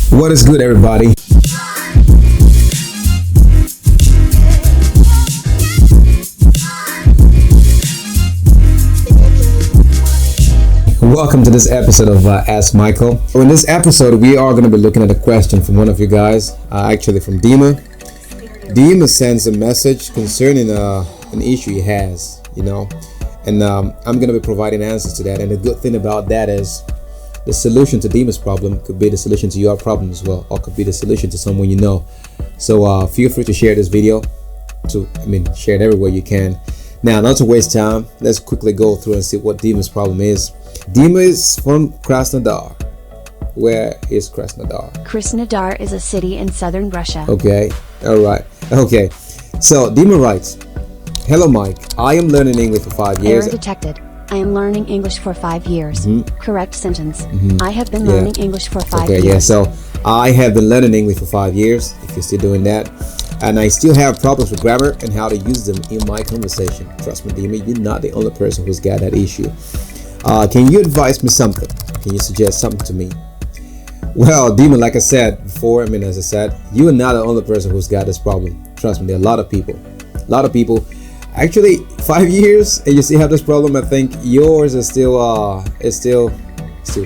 What is good, everybody? Welcome to this episode of Ask Michael. In this episode, we are going to be looking at a question from one of you guys, actually from Dima. Dima sends a message concerning an issue he has, and I'm going to be providing answers to that. And the good thing about that is the solution to Dima's problem could be the solution to your problem as well, or could be the solution to someone you know. So feel free to share this video, share it everywhere you can. Now, not to waste time, let's quickly go through and see what Dima's problem is. Dima is from Krasnodar. Where is Krasnodar? Krasnodar is a city in southern Russia. Okay, all right. Okay, so Dima writes, "Hello, Mike. I am learning English for 5 years." Error detected. I am learning English for 5 years. Correct sentence. I have been Yeah. learning English for 5 Okay, years. yeah, so I have been learning English for 5 years, if you're still doing that. And I still have problems with grammar and how to use them in my conversation. Trust me, Dima, you're not the only person who's got that issue. Can you advise me something? Can you suggest something to me? Well, Dima, like I said before, as I said, you are not the only person who's got this problem. Trust me, there are a lot of people. Actually, 5 years and you still have this problem. I think yours is still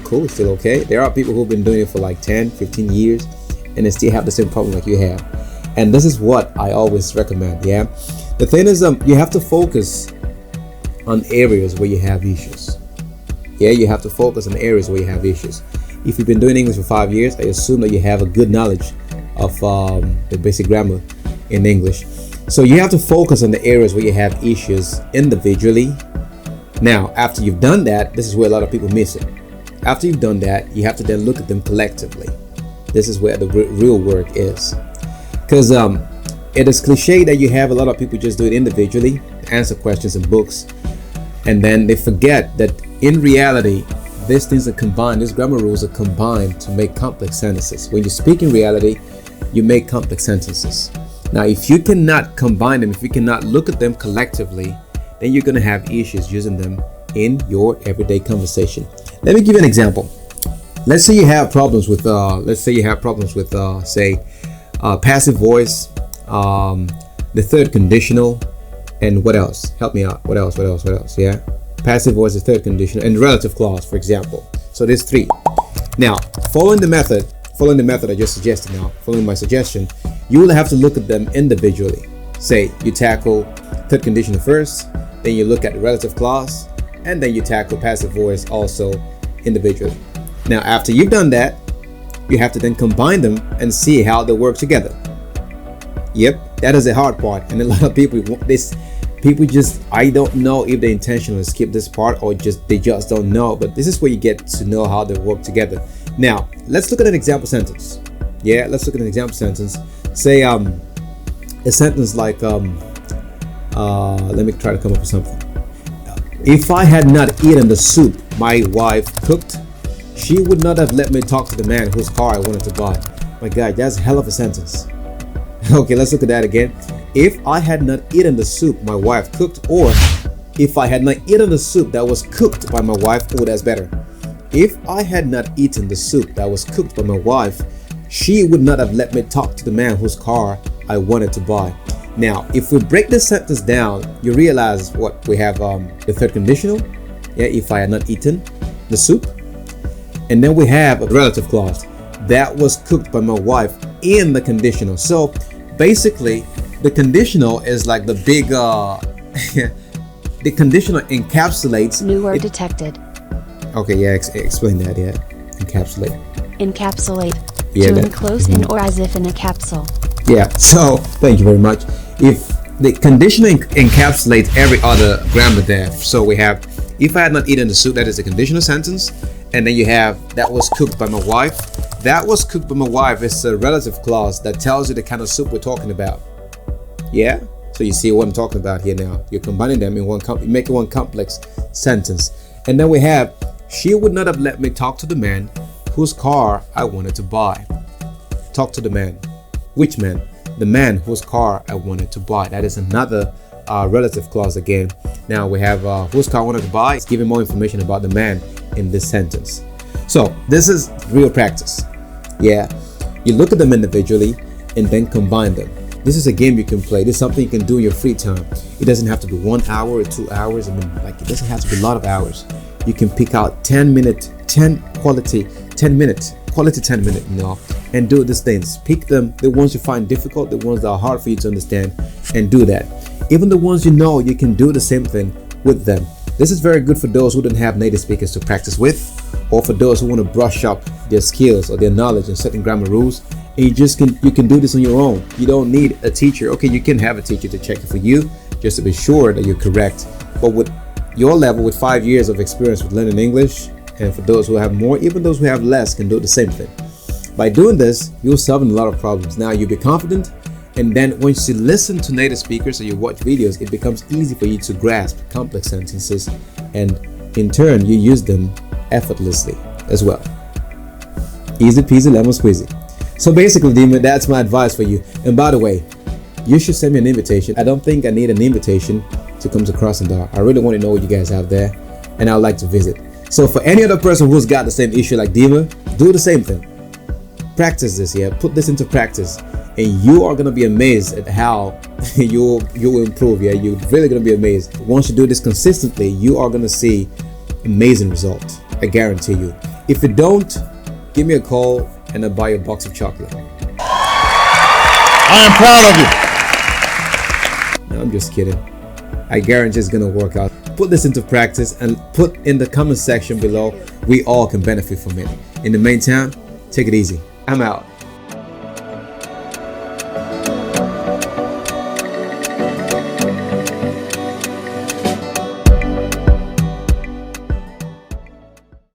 cool, still okay. There are people who've been doing it for like 10, 15 years and they still have the same problem like you have. And this is what I always recommend, yeah? The thing is, you have to focus on areas where you have issues. Yeah, you have to focus on areas where you have issues. If you've been doing English for 5 years, I assume that you have a good knowledge of the basic grammar in English. So you have to focus on the areas where you have issues individually. Now, after you've done that, this is where a lot of people miss it. After you've done that, you have to then look at them collectively. This is where the real work is. Because it is cliche that you have a lot of people just do it individually, answer questions in books, and then they forget that in reality, these things are combined, these grammar rules are combined to make complex sentences. When you speak in reality, you make complex sentences. Now, if you cannot combine them, if you cannot look at them collectively, then you're going to have issues using them in your everyday conversation. Let me give you an example. Let's say you have problems with, passive voice, the third conditional, and what else? Help me out. What else? Yeah. Passive voice, the third conditional, and relative clause, for example. So there's 3. Now, following the method I just suggested now, following my suggestion, you will have to look at them individually. Say you tackle third conditional first, then you look at the relative clause, and then you tackle passive voice also individually. Now, after you've done that, you have to then combine them and see how they work together. Yep, that is the hard part. And a lot of people I don't know if they intentionally skip this part or they just don't know. But this is where you get to know how they work together. Now, let's look at an example sentence. Yeah, let's look at an example sentence. Say a sentence like, let me try to come up with something. If I had not eaten the soup my wife cooked, she would not have let me talk to the man whose car I wanted to buy. My God, that's a hell of a sentence. Okay, let's look at that again. If I had not eaten the soup my wife cooked, or if I had not eaten the soup that was cooked by my wife, oh, that's better. If I had not eaten the soup that was cooked by my wife, she would not have let me talk to the man whose car I wanted to buy. Now, if we break this sentence down, you realize what we have, the third conditional. Yeah, if I had not eaten the soup. And then we have a relative clause that was cooked by my wife in the conditional. So basically, the conditional is like the big, the conditional encapsulates. New word detected. Okay, yeah, explain that, yeah. Encapsulate. Encapsulate. Yeah, To enclose in or as if in a capsule. Yeah, so thank you very much. If the conditional encapsulates every other grammar there. So we have, if I had not eaten the soup, that is a conditional sentence. And then you have, that was cooked by my wife. That was cooked by my wife is a relative clause that tells you the kind of soup we're talking about. Yeah? So you see what I'm talking about here now. You're combining them in one, you're making one complex sentence. And then we have, she would not have let me talk to the man whose car I wanted to buy. Talk to the man. Which man? The man whose car I wanted to buy. That is another relative clause again. Now we have whose car I wanted to buy. It's giving more information about the man in this sentence. So this is real practice. Yeah, you look at them individually and then combine them. This is a game you can play. This is something you can do in your free time. It doesn't have to be 1 hour or 2 hours. I mean, like, it doesn't have to be a lot of hours. You can pick out 10 minutes, quality 10 minutes, you know, and do these things. Pick them, the ones you find difficult, the ones that are hard for you to understand, and do that. Even the ones you know, you can do the same thing with them. This is very good for those who don't have native speakers to practice with, or for those who want to brush up their skills or their knowledge in certain grammar rules. And you can do this on your own. You don't need a teacher. Okay, you can have a teacher to check it for you, just to be sure that you're correct. But with your level, with 5 years of experience with learning English, and for those who have more, even those who have less can do the same thing. By doing this, you'll solve a lot of problems. Now you'll be confident, and then once you listen to native speakers or you watch videos, it becomes easy for you to grasp complex sentences, and in turn you use them effortlessly as well. Easy peasy lemon squeezy. So basically, Dima, that's my advice for you. And by the way, you should send me an invitation. I don't think I need an invitation to come to Crossing Door. I really want to know what you guys have there, and I'd like to visit. So for any other person who's got the same issue like Dima, do the same thing. Practice this, yeah. Put this into practice, and you are gonna be amazed at how you'll improve. Yeah, you're really gonna be amazed. Once you do this consistently, you are gonna see amazing results. I guarantee you. If you don't, give me a call and I'll buy you a box of chocolate. I am proud of you. No, I'm just kidding. I guarantee it's gonna work out. Put this into practice and put in the comment section below. We all can benefit from it. In the meantime, take it easy. I'm out.